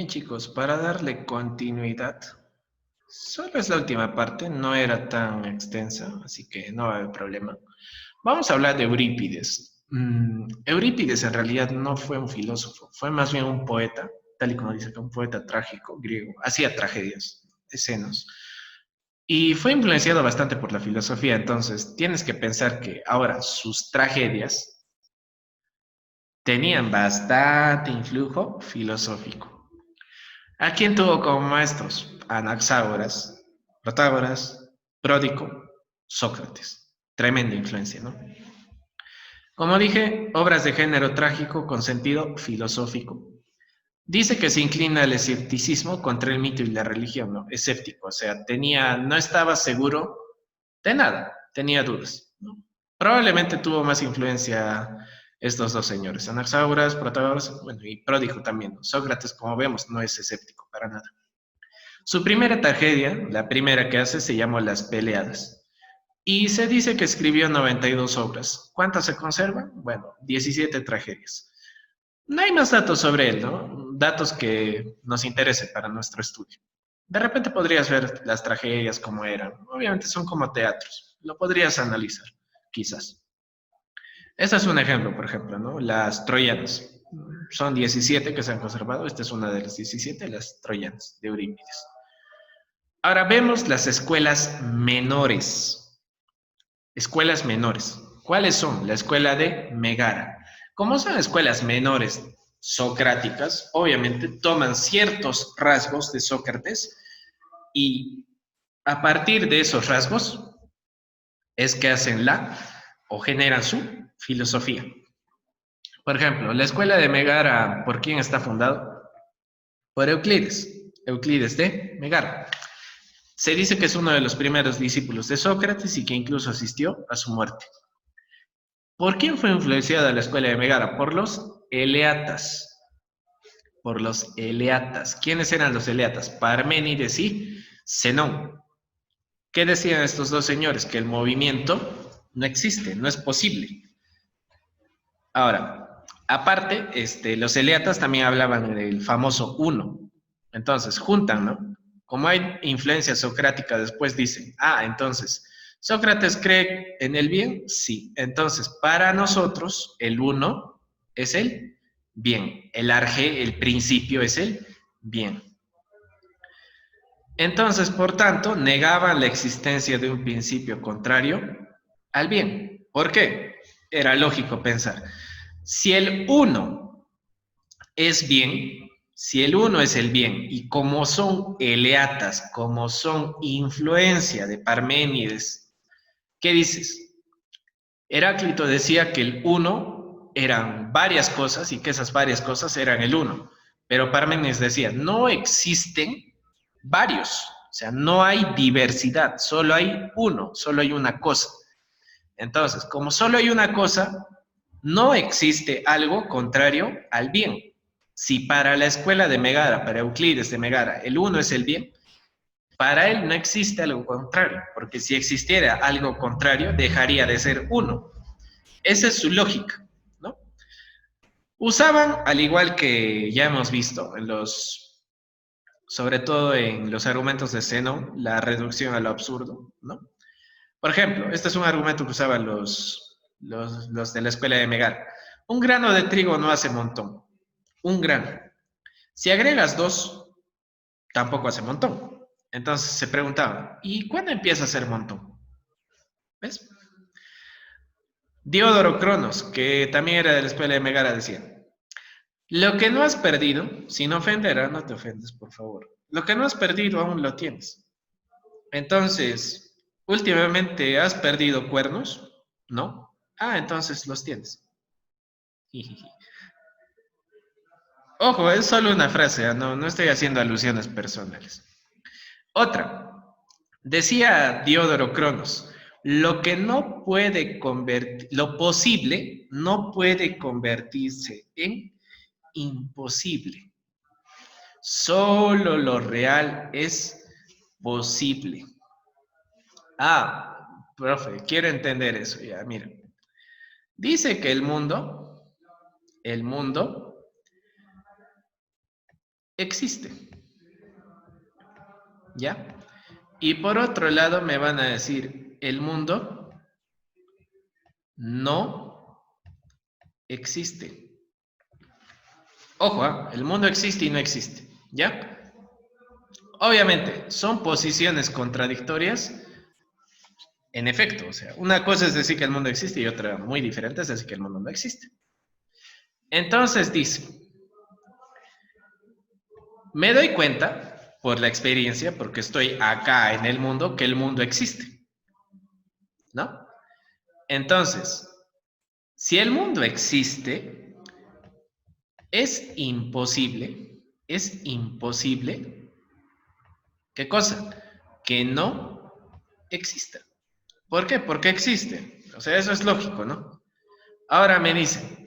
Bien, chicos, para darle continuidad, solo es la última parte, no era tan extensa, así que no va a haber problema. Vamos a hablar de Eurípides. Eurípides en realidad no fue un filósofo, fue más bien un poeta, tal y como dice que un poeta trágico griego, hacía tragedias, escenas, y fue influenciado bastante por la filosofía, entonces tienes que pensar que ahora sus tragedias tenían bastante influjo filosófico. ¿A quién tuvo como maestros? Anaxágoras, Protágoras, Pródico, Sócrates. Tremenda influencia, ¿no? Como dije, obras de género trágico con sentido filosófico. Dice que se inclina al escepticismo contra el mito y la religión, ¿no? Escéptico, o sea, no estaba seguro de nada, tenía dudas, ¿no? Probablemente tuvo más influencia estos dos señores, Anaxágoras, Protágoras, bueno, y Pródico también, ¿no? Sócrates, como vemos, no es escéptico para nada. Su primera tragedia, la primera que hace, se llamó Las Peleadas. Y se dice que escribió 92 obras. ¿Cuántas se conservan? Bueno, 17 tragedias. No hay más datos sobre él, ¿no? Datos que nos interesen para nuestro estudio. De repente podrías ver las tragedias como eran. Obviamente son como teatros. Lo podrías analizar, quizás. Este es un ejemplo, por ejemplo, ¿no? Las troyanas. Son 17 que se han conservado. Esta es una de las 17, las troyanas de Eurípides. Ahora vemos las escuelas menores. Escuelas menores. ¿Cuáles son? La escuela de Megara. Como son escuelas menores socráticas, obviamente toman ciertos rasgos de Sócrates y a partir de esos rasgos es que hacen o generan su filosofía. Por ejemplo, la escuela de Megara, ¿por quién está fundado? Por Euclides. Euclides de Megara. Se dice que es uno de los primeros discípulos de Sócrates y que incluso asistió a su muerte. ¿Por quién fue influenciada la escuela de Megara? Por los eleatas. Por los eleatas. ¿Quiénes eran los eleatas? Parménides y Zenón. ¿Qué decían estos dos señores? Que el movimiento no existe, no es posible. Ahora, aparte, los eleatas también hablaban del famoso uno. Entonces, juntan, ¿no? Como hay influencia socrática, después dicen, entonces, ¿Sócrates cree en el bien? Sí. Entonces, para nosotros, el uno es el bien. El arge, el principio es el bien. Entonces, por tanto, negaban la existencia de un principio contrario al bien. ¿Por qué? Era lógico pensar. Si el uno es bien, si el uno es el bien, y como son eleatas, como son influencia de Parménides, ¿qué dices? Heráclito decía que el uno eran varias cosas y que esas varias cosas eran el uno. Pero Parménides decía, no existen varios, o sea, no hay diversidad, solo hay uno, solo hay una cosa. Entonces, como solo hay una cosa, no existe algo contrario al bien. Si para la escuela de Megara, para Euclides de Megara, el uno es el bien, para él no existe algo contrario, porque si existiera algo contrario, dejaría de ser uno. Esa es su lógica, ¿no? Usaban, al igual que ya hemos visto sobre todo en los argumentos de Zenón, la reducción a lo absurdo, ¿no? Por ejemplo, este es un argumento que usaban los de la escuela de Megara. Un grano de trigo no hace montón. Un grano. Si agregas dos, tampoco hace montón. Entonces se preguntaban, ¿y cuándo empieza a ser montón? ¿Ves? Diodoro Cronos, que también era de la escuela de Megara, decía, lo que no has perdido, sin ofender, no te ofendes, por favor. Lo que no has perdido aún lo tienes. Entonces, últimamente has perdido cuernos, ¿no? Entonces los tienes. Ojo, es solo una frase, no estoy haciendo alusiones personales. Otra, decía Diodoro Cronos, lo que no puede convertir, lo posible no puede convertirse en imposible. Solo lo real es posible. Profe, quiero entender eso ya, mira. Dice que el mundo existe. ¿Ya? Y por otro lado me van a decir, el mundo no existe. Ojo, el mundo existe y no existe. ¿Ya? Obviamente, son posiciones contradictorias. En efecto, o sea, una cosa es decir que el mundo existe y otra muy diferente es decir que el mundo no existe. Entonces dice, me doy cuenta por la experiencia, porque estoy acá en el mundo, que el mundo existe, ¿no? Entonces, si el mundo existe, es imposible, ¿qué cosa? Que no exista. ¿Por qué? Porque existe. O sea, eso es lógico, ¿no? Ahora me dicen,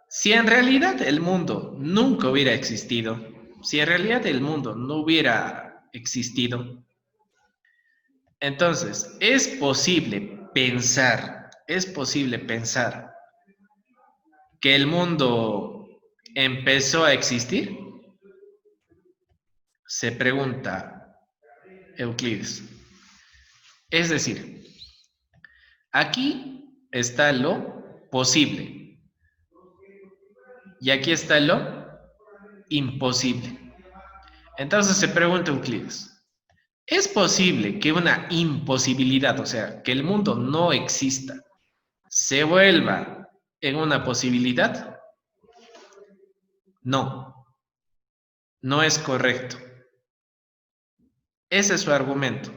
si en realidad el mundo nunca hubiera existido, si en realidad el mundo no hubiera existido, entonces es posible pensar que el mundo empezó a existir, se pregunta Euclides. Es decir, aquí está lo posible y aquí está lo imposible. Entonces se pregunta Euclides, ¿es posible que una imposibilidad, o sea, que el mundo no exista, se vuelva en una posibilidad? No, no es correcto. Ese es su argumento.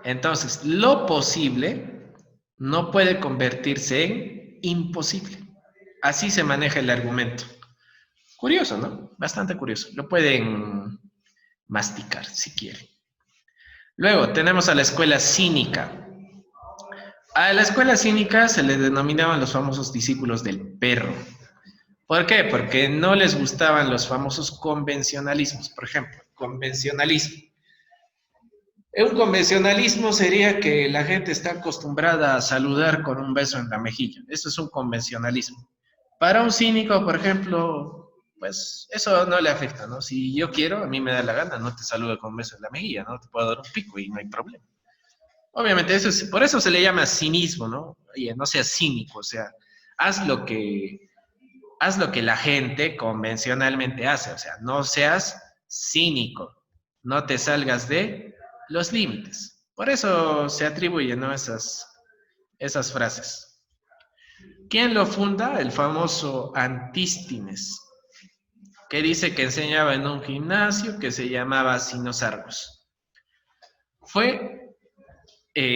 Entonces, lo posible no puede convertirse en imposible. Así se maneja el argumento. Curioso, ¿no? Bastante curioso. Lo pueden masticar si quieren. Luego tenemos a la escuela cínica. A la escuela cínica se le denominaban los famosos discípulos del perro. ¿Por qué? Porque no les gustaban los famosos convencionalismos. Por ejemplo, convencionalismo. Un convencionalismo sería que la gente está acostumbrada a saludar con un beso en la mejilla. Eso es un convencionalismo. Para un cínico, por ejemplo, pues eso no le afecta, ¿no? Si yo quiero, a mí me da la gana, no te saludo con un beso en la mejilla, ¿no? Te puedo dar un pico y no hay problema. Obviamente, por eso se le llama cinismo, ¿no? Oye, no seas cínico, o sea, haz lo que, haz lo que la gente convencionalmente hace, o sea, no seas cínico, no te salgas de los límites. Por eso se atribuyen, ¿no? esas frases. ¿Quién lo funda? El famoso Antístenes, que dice que enseñaba en un gimnasio que se llamaba Sinosargos. Fue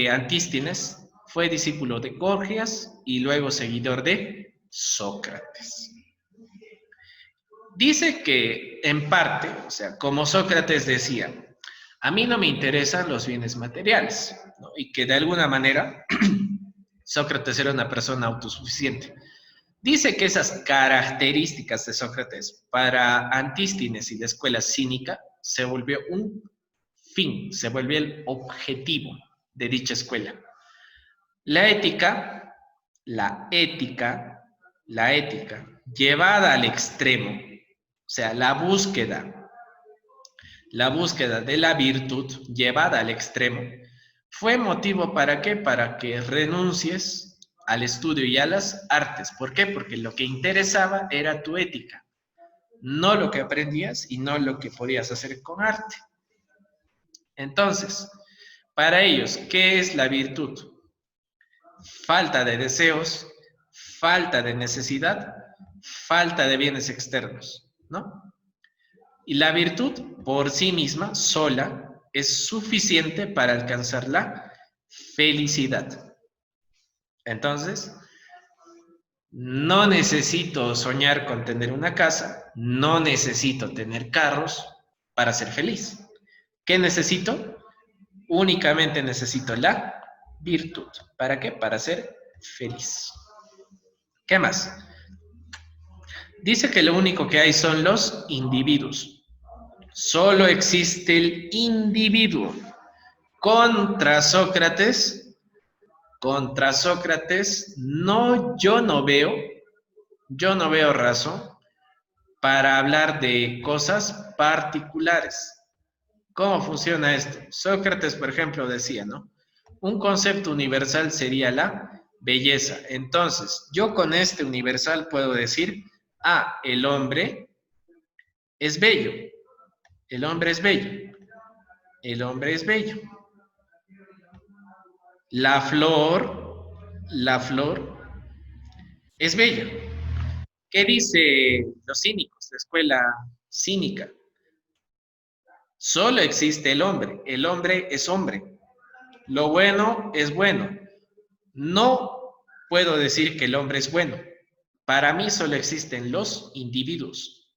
Antístenes, fue discípulo de Gorgias y luego seguidor de Sócrates. Dice que en parte, o sea, como Sócrates decía, a mí no me interesan los bienes materiales, ¿no? Y que de alguna manera Sócrates era una persona autosuficiente. Dice que esas características de Sócrates para Antístenes y la escuela cínica se volvió un fin, se volvió el objetivo de dicha escuela. La ética, la ética, la ética llevada al extremo, o sea, la búsqueda de la virtud llevada al extremo, fue motivo para qué? Para que renuncies al estudio y a las artes. ¿Por qué? Porque lo que interesaba era tu ética, no lo que aprendías y no lo que podías hacer con arte. Entonces, para ellos, ¿qué es la virtud? Falta de deseos, falta de necesidad, falta de bienes externos, ¿no? Y la virtud por sí misma, sola, es suficiente para alcanzar la felicidad. Entonces, no necesito soñar con tener una casa, no necesito tener carros para ser feliz. ¿Qué necesito? Únicamente necesito la virtud. ¿Para qué? Para ser feliz. ¿Qué más? Dice que lo único que hay son los individuos. Solo existe el individuo. Contra Sócrates, no, yo no veo razón para hablar de cosas particulares. ¿Cómo funciona esto? Sócrates, por ejemplo, decía, ¿no? Un concepto universal sería la belleza. Entonces, yo con este universal puedo decir, el hombre es bello. El hombre es bello. El hombre es bello. La flor es bella. ¿Qué dice los cínicos, la escuela cínica? Solo existe el hombre es hombre, lo bueno es bueno. No puedo decir que el hombre es bueno. Para mí solo existen los individuos.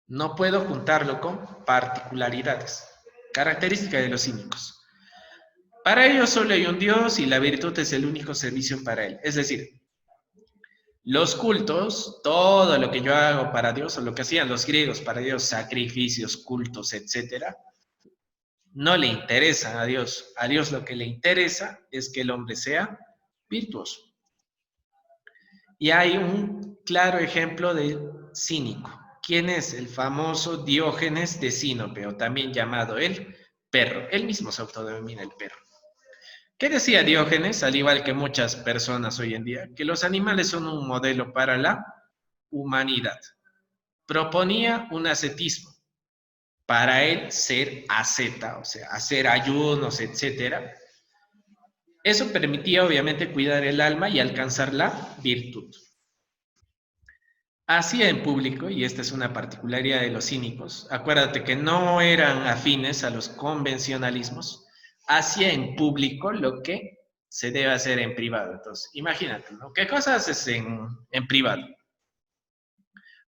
No puedo juntarlo con particularidades, característica de los cínicos. Para ellos solo hay un Dios y la virtud es el único servicio para él. Es decir, los cultos, todo lo que yo hago para Dios, o lo que hacían los griegos para Dios, sacrificios, cultos, etcétera, no le interesan a Dios. A Dios lo que le interesa es que el hombre sea virtuoso. Y hay un claro ejemplo de cínico. ¿Quién es? El famoso Diógenes de Sinope, o también llamado el perro. Él mismo se autodenomina el perro. ¿Qué decía Diógenes, al igual que muchas personas hoy en día? Que los animales son un modelo para la humanidad. Proponía un ascetismo. Para él, ser asceta, o sea, hacer ayunos, etc. Eso permitía, obviamente, cuidar el alma y alcanzar la virtud. Hacía en público, y esta es una particularidad de los cínicos, acuérdate que no eran afines a los convencionalismos, hacía en público lo que se debe hacer en privado. Entonces, imagínate, ¿no? ¿Qué cosas haces en privado?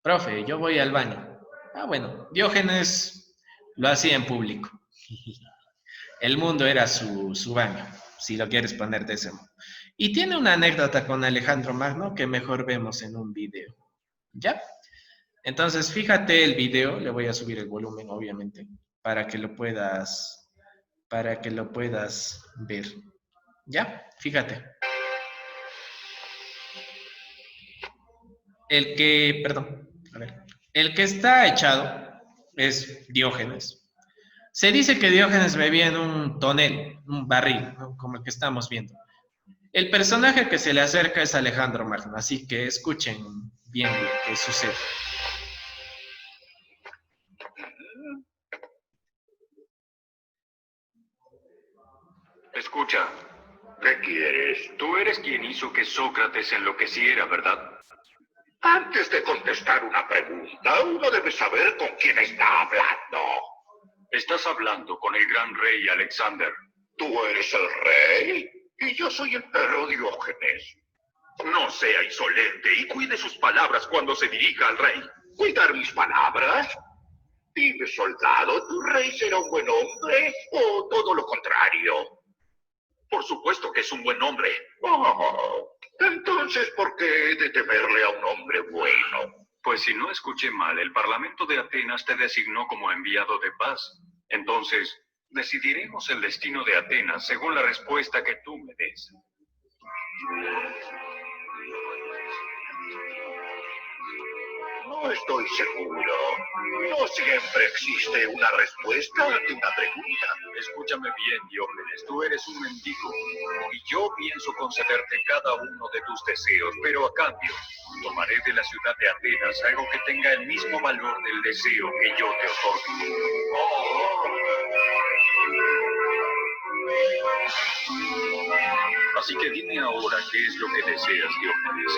Profe, yo voy al baño. Bueno, Diógenes lo hacía en público. El mundo era su baño, si lo quieres poner de ese modo. Y tiene una anécdota con Alejandro Magno que mejor vemos en un video. ¿Ya? Entonces, fíjate el video, le voy a subir el volumen, obviamente, para que lo puedas ver. ¿Ya? Fíjate. El que está echado es Diógenes. Se dice que Diógenes bebía en un tonel, un barril, ¿no? Como el que estamos viendo. El personaje que se le acerca es Alejandro Magno, así que escuchen bien lo que sucede. Escucha, ¿qué quieres? Tú eres quien hizo que Sócrates enloqueciera, ¿verdad? Antes de contestar una pregunta, uno debe saber con quién está hablando. Estás hablando con el gran rey Alexander. Tú eres el rey y yo soy el perro Diógenes. No sea insolente y cuide sus palabras cuando se dirija al rey. ¿Cuidar mis palabras? Dime, soldado, ¿tu rey será un buen hombre o todo lo contrario? Por supuesto que es un buen hombre. Oh, entonces, ¿por qué he de temerle a un hombre bueno? Pues si no escuché mal, el Parlamento de Atenas te designó como enviado de paz. Entonces, decidiremos el destino de Atenas según la respuesta que tú me des. No estoy seguro. No siempre existe una respuesta ante una pregunta. Escúchame bien, Diógenes, tú eres un mendigo y yo pienso concederte cada uno de tus deseos, pero a cambio tomaré de la ciudad de Atenas algo que tenga el mismo valor del deseo que yo te otorgue. Así que dime ahora qué es lo que deseas, Diógenes.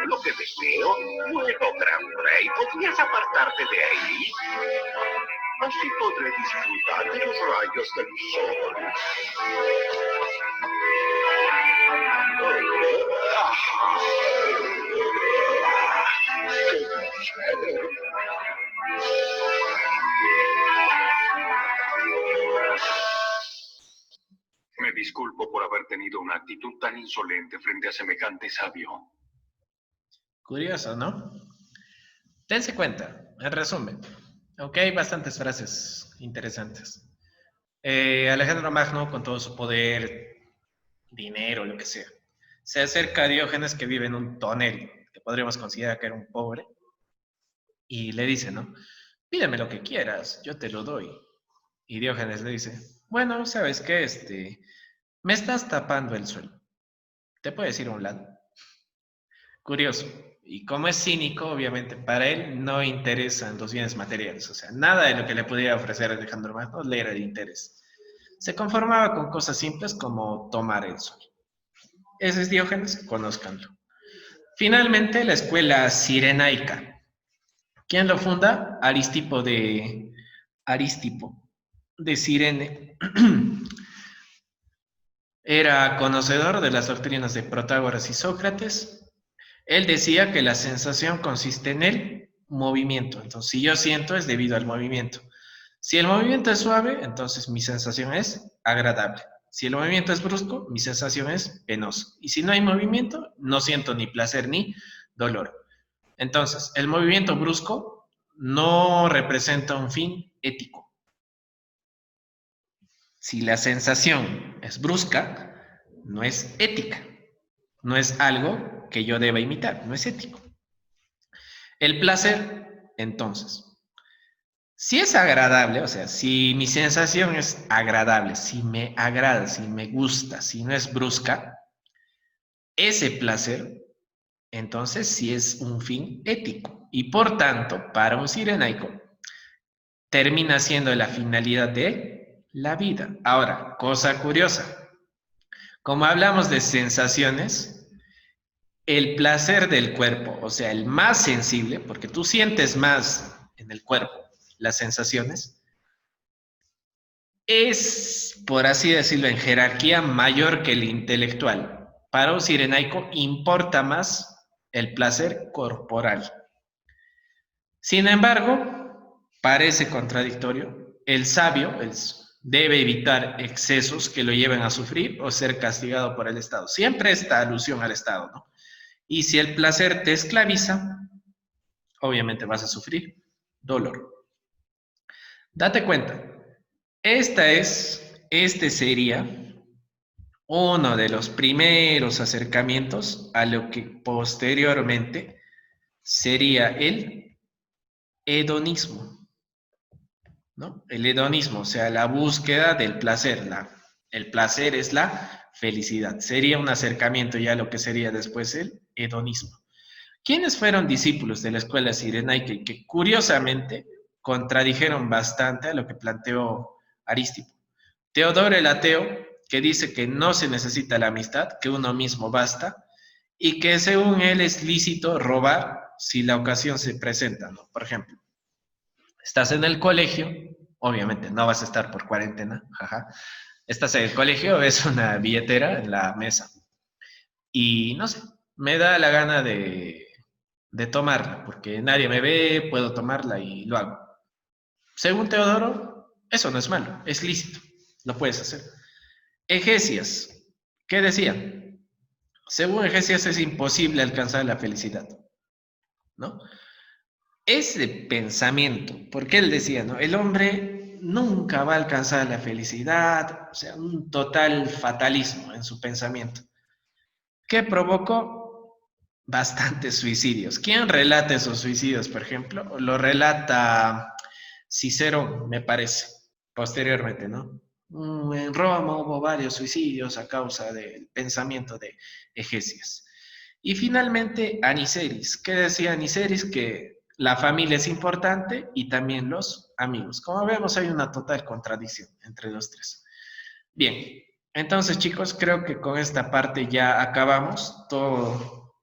¿Lo que deseo? Bueno, gran rey, ¿podrías apartarte de ahí? Así podré disfrutar de los rayos del sol. Me disculpo por haber tenido una actitud tan insolente frente a semejante sabio. Curioso, ¿no? Dense cuenta, en resumen, aunque hay bastantes frases interesantes. Alejandro Magno, con todo su poder, dinero, lo que sea, se acerca a Diógenes que vive en un tonel, que podríamos considerar que era un pobre, Y le dice, ¿no? Pídeme lo que quieras, yo te lo doy. Y Diógenes le dice, bueno, ¿sabes qué? Me estás tapando el suelo. ¿Te puedes ir a un lado? Curioso. Y como es cínico, obviamente, para él no interesan los bienes materiales. O sea, nada de lo que le pudiera ofrecer Alejandro Magno le era de interés. Se conformaba con cosas simples como tomar el sol. Ese es Diógenes, conózcanlo. Finalmente, la escuela cirenaica. ¿Quién lo funda? Aristipo de Cirene. Era conocedor de las doctrinas de Protágoras y Sócrates. Él decía que la sensación consiste en el movimiento. Entonces, si yo siento es debido al movimiento. Si el movimiento es suave, entonces mi sensación es agradable. Si el movimiento es brusco, mi sensación es penosa. Y si no hay movimiento, no siento ni placer ni dolor. Entonces, el movimiento brusco no representa un fin ético. Si la sensación es brusca, no es ética. No es algo que yo deba imitar, no es ético. El placer, entonces, si es agradable, o sea, si mi sensación es agradable, si me agrada, si me gusta, si no es brusca, ese placer, entonces sí es un fin ético. Y por tanto, para un cirenaico, termina siendo la finalidad de la vida. Ahora, cosa curiosa, como hablamos de sensaciones, el placer del cuerpo, o sea, el más sensible, porque tú sientes más en el cuerpo las sensaciones, es, por así decirlo, en jerarquía mayor que el intelectual. Para un cirenaico importa más el placer corporal. Sin embargo, parece contradictorio. El sabio debe evitar excesos que lo lleven a sufrir o ser castigado por el Estado. Siempre esta alusión al Estado, ¿no? Y si el placer te esclaviza, obviamente vas a sufrir dolor. Date cuenta, este sería uno de los primeros acercamientos a lo que posteriormente sería el hedonismo, ¿no? El hedonismo, o sea, la búsqueda del placer. El placer es la felicidad. Sería un acercamiento ya a lo que sería después el hedonismo. ¿Quiénes fueron discípulos de la escuela cirenaica y que curiosamente contradijeron bastante a lo que planteó Aristipo? Teodoro el Ateo, que dice que no se necesita la amistad, que uno mismo basta, y que según él es lícito robar si la ocasión se presenta, ¿no? Por ejemplo, estás en el colegio, obviamente no vas a estar por cuarentena, jaja. Estás en el colegio, ves una billetera en la mesa y no sé, me da la gana de tomarla, porque nadie me ve, puedo tomarla y lo hago. Según Teodoro, eso no es malo, es lícito, lo puedes hacer. Egesias, ¿qué decía? Según Egesias es imposible alcanzar la felicidad, ¿no? Ese pensamiento, porque él decía, ¿no? El hombre nunca va a alcanzar la felicidad, o sea, un total fatalismo en su pensamiento, que provocó bastantes suicidios. ¿Quién relata esos suicidios, por ejemplo? Lo relata Cicerón, me parece, posteriormente, ¿no? En Roma hubo varios suicidios a causa del pensamiento de Egesias. Y finalmente, Aniceris. ¿Qué decía Aniceris? Que la familia es importante y también los amigos. Como vemos, hay una total contradicción entre los tres. Bien, entonces chicos, creo que con esta parte ya acabamos todo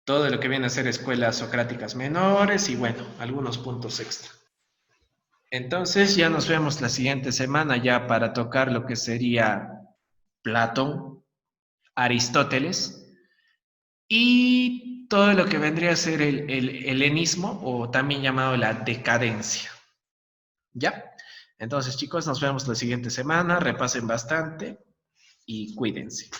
lo que viene a ser escuelas socráticas menores y bueno, algunos puntos extra. Entonces ya nos vemos la siguiente semana ya para tocar lo que sería Platón, Aristóteles y todo lo que vendría a ser el helenismo o también llamado la decadencia. ¿Ya? Entonces chicos, nos vemos la siguiente semana, repasen bastante y cuídense.